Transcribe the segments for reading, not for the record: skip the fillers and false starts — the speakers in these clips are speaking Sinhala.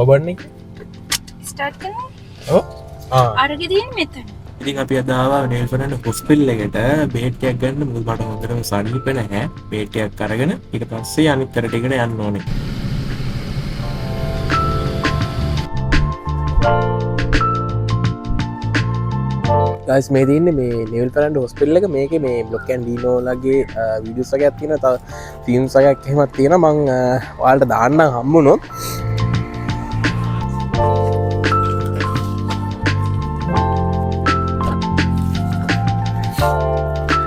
power button එක ස්ටාර්ට් කරනවා. ඔව් අරගෙන තියෙන්නේ මෙතන. ඉතින් අපි අද ආවා නේල් ෆර්නන්ඩෝ හොස්පිටල් එකට බේට් එකක් ගන්න. මොකද මට හොඳටම සනීප නැහැ. බේට් එකක් අරගෙන ඊට පස්සේ අනිත් පැරට එකට යන්න ඕනේ. ගයිස් මේ තියන්නේ මේ නිවල් ෆර්නන්ඩෝ හොස්පිටල් එක. මේකේ මේ බ්ලොක් ඇන්ඩ් ඩීනෝලගේ වීඩියෝස් එකක් තියෙනවා. තව ෆිල්ම්ස් එකක් එහෙමත් තියෙනවා. මං ඔයාලට දාන්නම් හම්බුනොත්.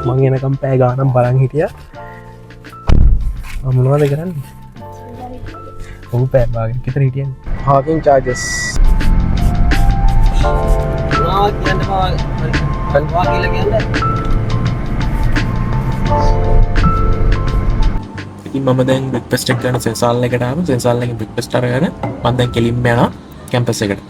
මං එනකම් පෑ ගානම් බලන් හිටිය. මොනවද කරන්නේ? ඔහු පෑ භාගයක් විතර හිටියන්නේ. පාකින් චාර්ජස් ඉතින් මම දැන් බ්‍රෙක්ෆාස්ට් එක ගන්න සෙන්සාල් එකට ආවා. සෙන්සාල් එකෙන් බ්‍රෙක්ෆාස්ට් අරගෙන මම දැන් කෙලින්ම යනවා කැම්පස් එකට.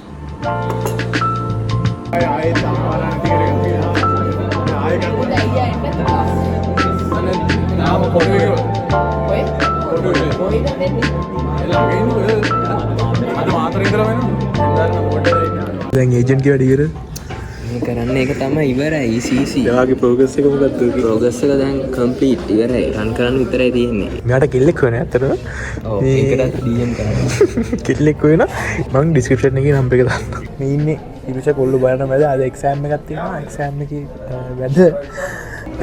දැන් ඒජන්ට් කිව්වට ඉවර මේ කරන්න එක තමයි ඉවරයි ECC. එයාගේ ප්‍රෝග්‍රස් එක මොකක්ද? ප්‍රෝග්‍රස් එක දැන් කම්ප්ලීට් ඉවරයි. රන් කරන්න විතරයි තියෙන්නේ. මෙයාට කෙල්ලෙක් වෙන ඇත්තටම. ඔව් ඒකටත් DM කරන්න. කෙල්ලෙක් වෙන මං ඩිස්ක්‍රිප්ෂන් එකේ නම්බර් එක දාන්නම්. මේ ඉන්නේ ඉරිෂ කොල්ල බලන මැද අද එක්සෑම් එකක් තියෙනවා. එක්සෑම් එකේ වැද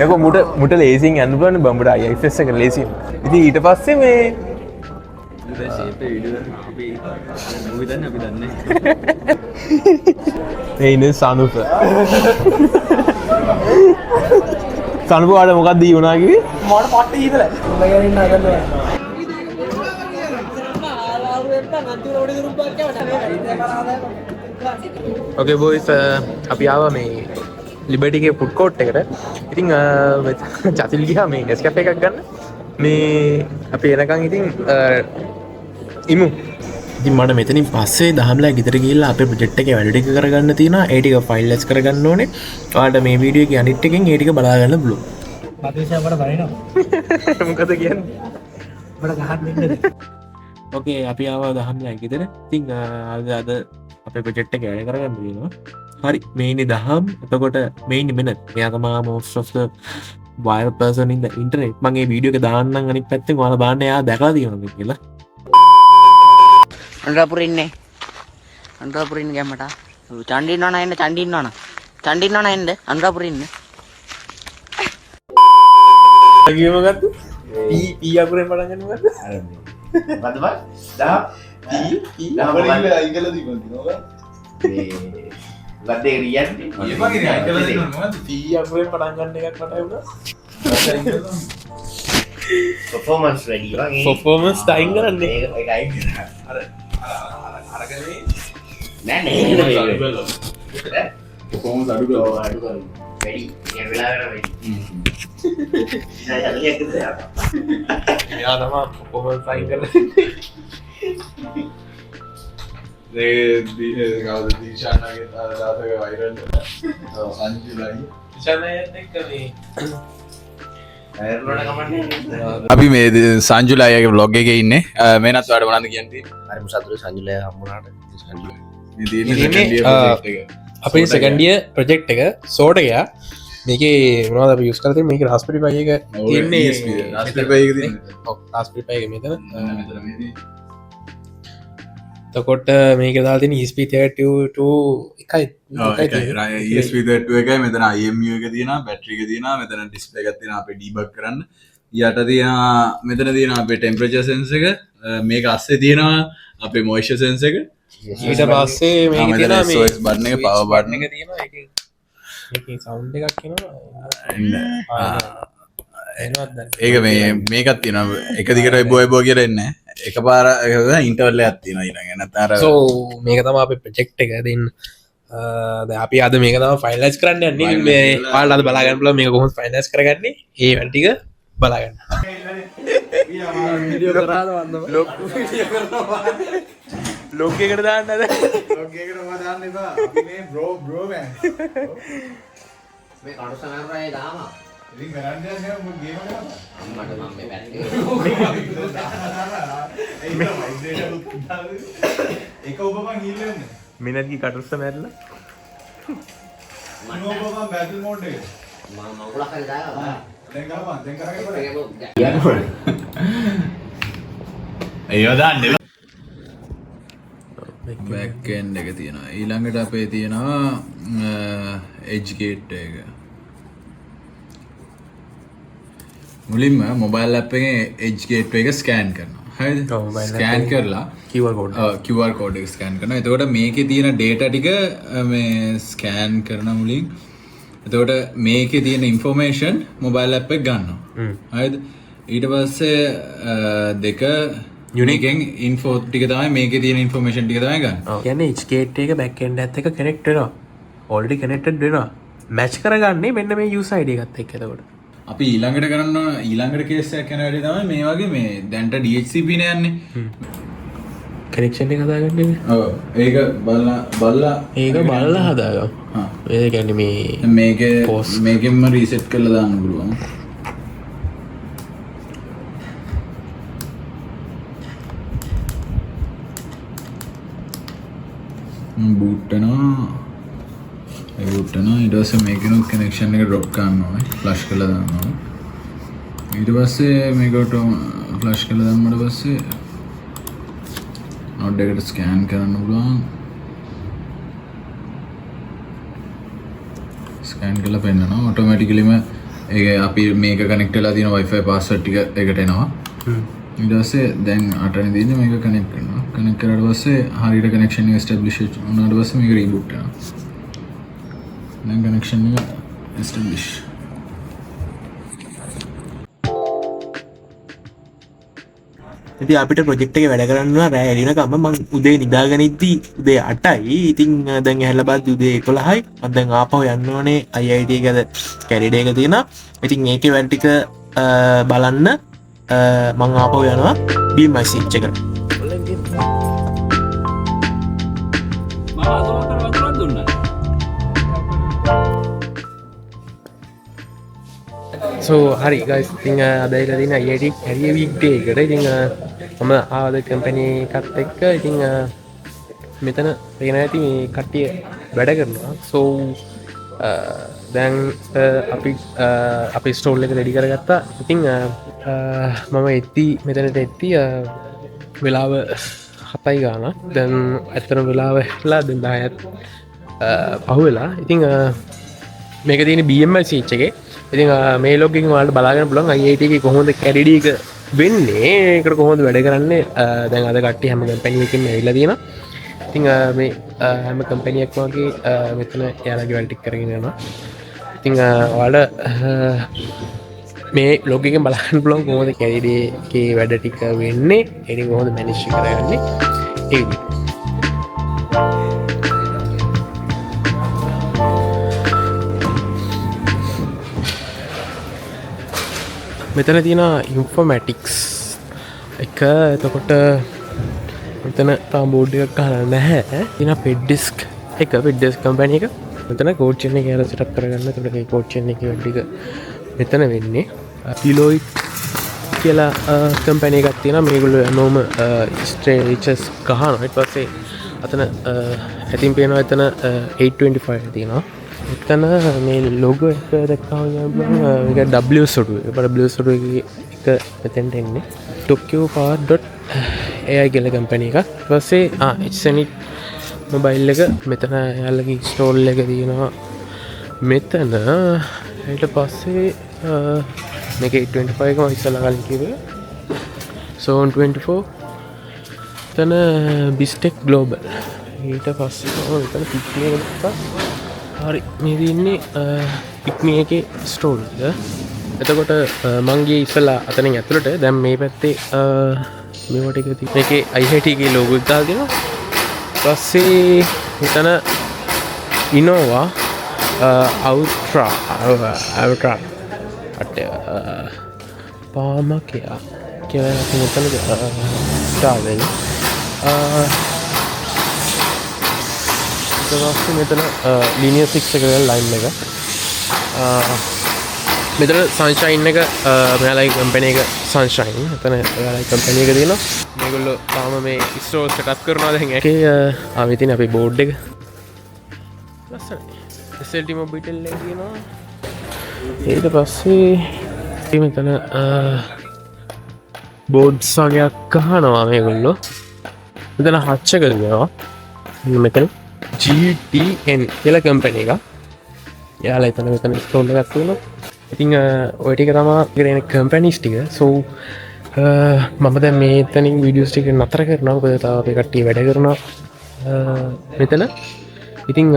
යකෝ මුට ලේසින් යන්න පුළුවන් බම්බට IFS එක ලේසින්. ඉතින් ඊට පස්සේ මේ ඉන්න සනුප සනුපවාට මොකක් දී වුණාගේ මට පට්ට හිතල ඕකේ බොයිස් අපි ආවා මේ ලිබර්ටිගේ ෆුඩ් කෝට් එකට. ඉතින් චතිල් ගියා මේ නෙස්කැෆේ එකක් ගන්න. මේ අපි එනකන් ඉතින් ඉමු. ඉතින් මට මෙතනින් පස්සේ දහම්ලා ගෙදර ගිහිල්ලා අපේ ප්‍රොජෙක්ට් එකේ වැඩ ටික කරගන්න තියෙනවා. ඒ ටික ෆයිල්ස් කරගන්න ඕනේ. ඔයාලට මේ වීඩියෝ එකේ අනිත් එකෙන් ඒ ටික බලා ගන්න පුළුවන්. පදේශය අපට බරිනවා. මොකද කියන්නේ? අපට ගහන්න ඉන්නද? ඕකේ අපි ආවා දහම්ලා ගෙදර. ඉතින් අද අපේ ප්‍රොජෙක්ට් එක වැඩ කරගන්න තියෙනවා. හරි මේ ඉන්නේ දහම්. එතකොට මේ ඉන්නේ මෙන්න. මෙයා තමයි most of the viral person in the internet. මම මේ වීඩියෝ එක දාන්නම් අනිත් පැත්තෙන් ඔයාලා බලන්න එයා දැකලා තියෙනවද කියලා. අනුරාපුර ඉන්නේ. අනුරාපුර ඉන්න ගැම්මට. චණ්ඩි ඉන්නවනම් එන්න චණ්ඩි ඉන්නවනම්. චණ්ඩි ඉන්නවනම් එන්න අනුරාපුර ඉන්න. ගියම ගත්ත? පී අකුරෙන් පටන් ගන්න මොකද්ද? මොකද්ද බං? දා පී නවලින් අයින් කළා තිබුණා නෝක. මේ වදේ රියන්නේ. ඒ වගේ අයින් කළා තිබුණා මොකද්ද? පී අකුරෙන් පටන් ගන්න එකක් මට වුණා. performance ready වගේ. performance ටයිම් කරන්නේ. ඒක අයින් කරා. අරගෙන නෑ නෑ performance අඩු කරලා වැඩි. ඒ වෙලාවට වැඩි. එයා තමයි performance ටයිම් කරලා කවුද දීශානාගේ දාසක වයිරල් සංජුලයි ඉෂානයත් එක්ක මේ අපි මේ සංජුලායගේ බ්ලොග් එකේ ඉන්නේ. මේනත් ඔයාලට මොනවද කියන්නේ? හරිම සතුටුයි සංජුලයි හම්බුනාට. අපේ සෙකන්ඩ් ඉයර් ප්‍රොජෙක්ට් එක සෝට ගියා. මේකේ මොනවද අපි යූස් කරලා තියෙන්නේ? මේකේ Raspberry Pi එක තියෙන්නේ. Raspberry Pi එක තියෙන්නේ. ඔව් Raspberry Pi එක මෙතන. එතකොට මේක දාලා තියෙන ESP32 එකයි. ESP32 එකයි මෙතන IMU එක තියෙනවා, බැටරි එක තියෙනවා, මෙතන ඩිස්ප්ලේ එකක් තියෙනවා අපේ ඩීබග් කරන්න. යට තියෙනවා මෙතන තියෙනවා අපේ ටෙම්පරේචර් සෙන්සර් එක. මේක අස්සේ තියෙනවා අපේ මොයිස්චර් සෙන්සර් එක. ඊට පස්සේ මේක තියෙනවා මේ SOS බටන් එක, පවර් බටන් එක තියෙනවා. ඒකේ සවුන්ඩ් එකක් එනවා. ඒක මේකත් තියෙනවා. එක දිගට එබෝ කියලා එන්නේ. එකපාර ඉන්ටර්වල් එකක් තියෙනවා ඊළඟ. නැත්නම් අර සෝ මේක තමයි අපේ ප්‍රොජෙක්ට් එක. දෙන්න අපි අද මේක තමයි ෆයිනලයිස් කරන්න යන්නේ. මේ ඔයාලා අද බලා ගන්න පුළුවන් මේක කොහොමද ෆයිනලයිස් කරගන්නේ. ඒ වැඩ ටික බලා ගන්න. වීඩියෝ කරාද වන්දම? ලොග් වීඩියෝ කරනවා. ලොග් එකට දාන්න අද. ලොග් එකට මම දාන්න එපා. අපි මේ බ්‍රෝ මෑන්. මේ කඩු සමරයි දාම. ඉතින් කරන්න යන්නේ මොකද ගේම කරනවා. අම්මට මම මේ බැටරි ඒක ඔබ මං ගිහින් මිනත්ගේ කටුස්ස මැරලා මම ඔබ මං බැටල් මෝඩ් එකේ මම උලක් හරි දාලා දැන් කරපන් දැන් කරගෙන ඒව දන්නේ බැක්කෙන්ඩ එක තියෙනවා ඊළඟට අපේ තියෙනවා එජ්ගේට් එක මුලින්ම මොබයිල් අප් එකේ එජ්ගේට් එක ස්කෑන් කරනවා හරිද ස්කෑන් කරලා QR කෝඩ් එක ස්කෑන් කරනවා එතකොට මේකේ තියෙන ඩේටා ටික මේ ස්කෑන් කරන මුලින් එතකොට මේකේ තියෙන ඉන්ෆෝමේෂන් මොබයිල් අප් එක ගන්නවා හරිද ඊට පස්සේ දෙක යුනිකෙන් ඉන්ෆෝ ටික තමයි මේකේ තියෙන ඉන්ෆෝමේෂන් ටික තමයි ගන්න. කියන්නේ HKT එක බෑක් එන්ඩ් එකත් එක්ක කනෙක්ට් වෙනවා. ඔල්රෙඩි කනෙක්ටඩ් වෙනවා. මැච් කරගන්නේ මෙන්න මේ user ID එකත් එක්ක එතකොට. අපි ඊළඟට කරන්න ඊළඟට කේස් එකක් කරන වැඩි තමයි මේ වගේ මේ දැන්ට DHCP නේ යන්නේ. කනෙක්ෂන් එක හදාගන්නේ. ඔව් ඒක බලලා ඒක බලලා හදාගන්න. හා ඒ කියන්නේ මේ මේකෙන්ම රීසෙට් කරලා දාන්න පුළුවන්. බූට්ටනවා ඊට පස්සේ මේකෙනුත් කනෙක්ෂන් එක ඩ්‍රොප් කරන්න ඕනේ ෆ්ලෂ් කරලා දාන්න ඕනේ ඊට පස්සේ මේකට ෆ්ලෂ් කරලා දැම්මට පස්සේ නෝඩ් එකට ස්කෑන් කරන්න පුළුවන් ස්කෑන් කරලා පෙන්නනවා ඔටෝමැටිකලිම ඒක අපි මේක කනෙක්ට් වෙලා තියෙන Wi-Fi පාස්වර්ඩ් ටික එකට එනවා ඊට පස්සේ දැන් අටනේ තියෙන්නේ මේක කනෙක්ට් කරනවා කනෙක්ට් කරාට පස්සේ හරියට කනෙක්ෂන් එක එස්ටැබ්ලිෂ් වුණාට පස්සේ මේක රීබූට් වෙනවා දැන් කනෙක්ෂන් එක එස්ටැබ්ලිෂ් ඉතින් අපිට ප්‍රොජෙක්ට් එකේ වැඩ කරන්න රෑ එළිනකම මම උදේ නිදාගෙන ඉද්දි උදේ 8යි ඉතින් දැන් ඇහැලා බලද්දි උදේ 11යි මම දැන් ආපහු යන්න ඕනේ IIT එකද කැරිඩේ එක තියෙනවා ඉතින් ඒකේ වැඩ ටික බලන්න මං ආපහු යනවා BMIC එකට සෝ හරි ගයිස් ඉතින් අදයිලා තියෙන IIT කැරියර් වීක් ඩේ එකට ඉතින් මම ආවද කම්පැනි එකත් එක්ක ඉතින් මෙතන පේන ඇති මේ කට්ටිය වැඩ කරනවා සෝ දැන් අපි ස්ටෝල් එක රෙඩි කරගත්තා ඉතින් මම එත්ති මෙතනට එත්ති වෙලාව 7යි ගාන දැන් ඇත්තන වෙලාව ලා දෙදායත් පහු වෙලා ඉතිං මේක තියෙන BMIC එකේ ඉතින් මේ ලොගින් වලට බලාගෙන පුළුවන් IIT එකේ කොහොමද කැරිඩි එක වෙන්නේ ඒකට කොහොමද වැඩ කරන්නේ දැන් අද කට්ටිය හැම කම්පැනි එකකින්ම ඇවිල්ලා තියෙනවා ඉතින් මේ හැම කම්පැනි එකක් වගේ මෙතන යාළුවගේ වැඩ ටික කරගෙන යනවා ඉතින් ඔයාලා මේ ලොග් එකෙන් බලන්න පුළුවන් කොහොමද කැරිඩි එකේ වැඩ ටික වෙන්නේ ඒක කොහොමද මැනේජ් කරගන්නේ ඒ විදිහට මෙතන තියෙන ඉන්ෆෝමැටික්ස් එක එතකොට මෙතන තාම බෝඩ් එකක් ගහලා නැහැ තියෙන පෙඩ්ඩිස්ක් එක පෙඩ්ඩිස්ක් කම්පැනි එක මෙතන කෝඩ් චේන් එක කියලා සෙටප් කරගන්න එතකොට මේ කෝඩ් චේන් එකේ වැඩ ටික මෙතන වෙන්නේ පිලොයිඩ් කියලා කම්පැනි එකක් තියෙනවා මේගොල්ලෝ හැමෝම ස්ට්‍රේචස් ගහනවා ඊට පස්සේ අතන ඇතින් පේනවා එතන 825 තියෙනවා එතන මේ ලොගෝ එක දැක්කම මේක W එක මෙතෙන්ට එන්නේ tokyopower.ai කියලා කම්පැනි එකක් ඊට පස්සේ Hsonit මොබයිල් එක මෙතන යාළුවගේ ස්ටෝල් එක තියෙනවා මෙතන ඊට පස්සේ මේක 825 එක මම ඉස්සලා කලින් කිව්වේ Zone 24 එතන Bistec Global ඊට පස්සේ එතන පිට්නි එක දැක්කා හරි මේ තියන්නේ පික්මි එකේ ස්ටෝල් එක එතකොට මං ගියේ ඉස්සලා අතනින් ඇතුළට දැන් මේ පැත්තේ මේවට එක තියෙන මේකේ IIT එකේ ලෝගෝ එක දාලා දෙනවා ඊපස්සේ මෙතන Innova Ultra පාමකයා කියලා මෙතන දාලා මෙතන ලිනියර් 6 එක ලයින් එක මෙතන සන්ෂයින් එක මෙයාලයි කම්පැනි එක සන්ෂයින්. එතන එයාලයි කම්පැනි එක තියෙනවා. මේගොල්ලෝ තාම මේ ස්ටෝර් සෙටප් කරනවා දැන්. ඒකේ ආවේ තියෙන අපේ බෝඩ් එක. ලස්සනයි. SLT Mobitel එක තියෙනවා. ඊට පස්සේ මෙතන බෝඩ්ස් වගේක් ගහනවා මේගොල්ලෝ. මෙතන හච් එක තියෙනවා. මෙතන GTN කියලා කම්පැනි එකක්. යාලා එතන මෙතන ස්ටෝල් එකක් තියෙනවා. ඉතින් ඔය ටික තමයි ඉගෙන කම්පැනිස් ටික. සෝ මම දැන් මේතනින් වීඩියෝස් ටික නතර කරනවා. මොකද තව අපේ කට්ටිය වැඩ කරනවා මෙතන. ඉතින්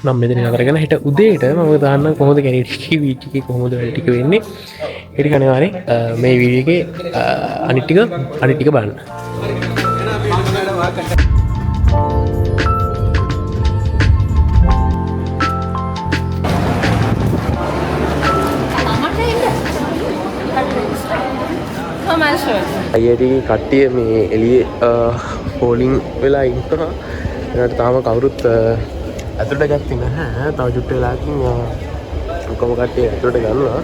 මම මෙතන නතර කරන හෙට උදේට මම දාන්න කොහොමද කැරි ටික වීඩියෝ එකේ කොහොමද වැඩ ටික වෙන්නේ. ඒ ටික අනිවාර්යෙන් මේ වීඩියෝ එකේ අනිත් ටික බලන්න. අයියටි කට්ටිය මේ එළියේ හෝලින් වෙලා ඉන්නවා. ඒකට තාම කවුරුත් ඇතුළට ගත්තේ නැහැ. තව චුට්ට වෙලාවකින් ඔක්කොම කට්ටිය ඇතුළට ගන්නවා.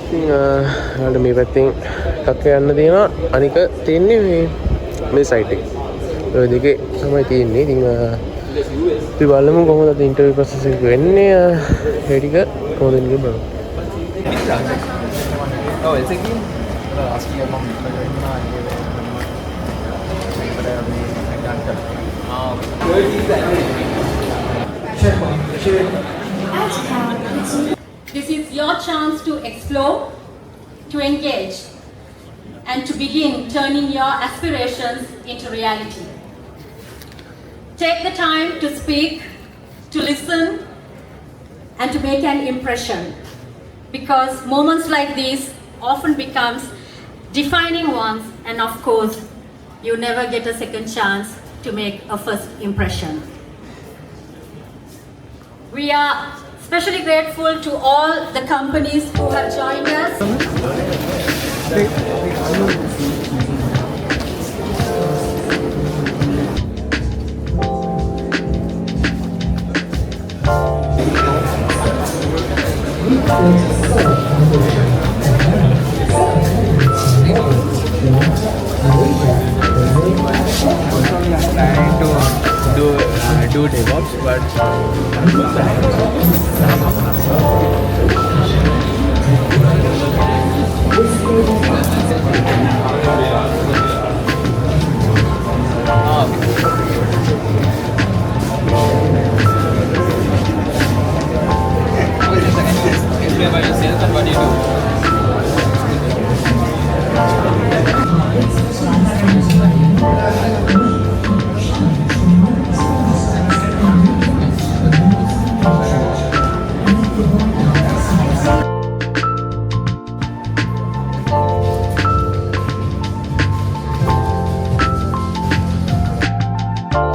ඉතින් ඔයාලට මේ පැත්තෙන් එකක් යන්න තියෙනවා. අනික තියෙන්නේ මේ සයිට් එකේ. ඔය දෙකේ තමයි තියෙන්නේ. ඉතින් අපි බලමු කොහොමද අද ඉන්ටර්වියු ප්‍රොසෙස් එක වෙන්නේ. ඒ ටික කොහොමද ඉන්නේ බලමු. Oh, it's again. Last year, mom, This is your chance to explore, to engage, and to begin turning your aspirations into reality. Take the time to speak, to listen, and to make an impression. Because moments like these often becomes defining ones, and of course, you never get a second chance to make a first impression. We are especially grateful to all the companies who have joined us. Trying to do DevOps, but Explain by yourself and what you do.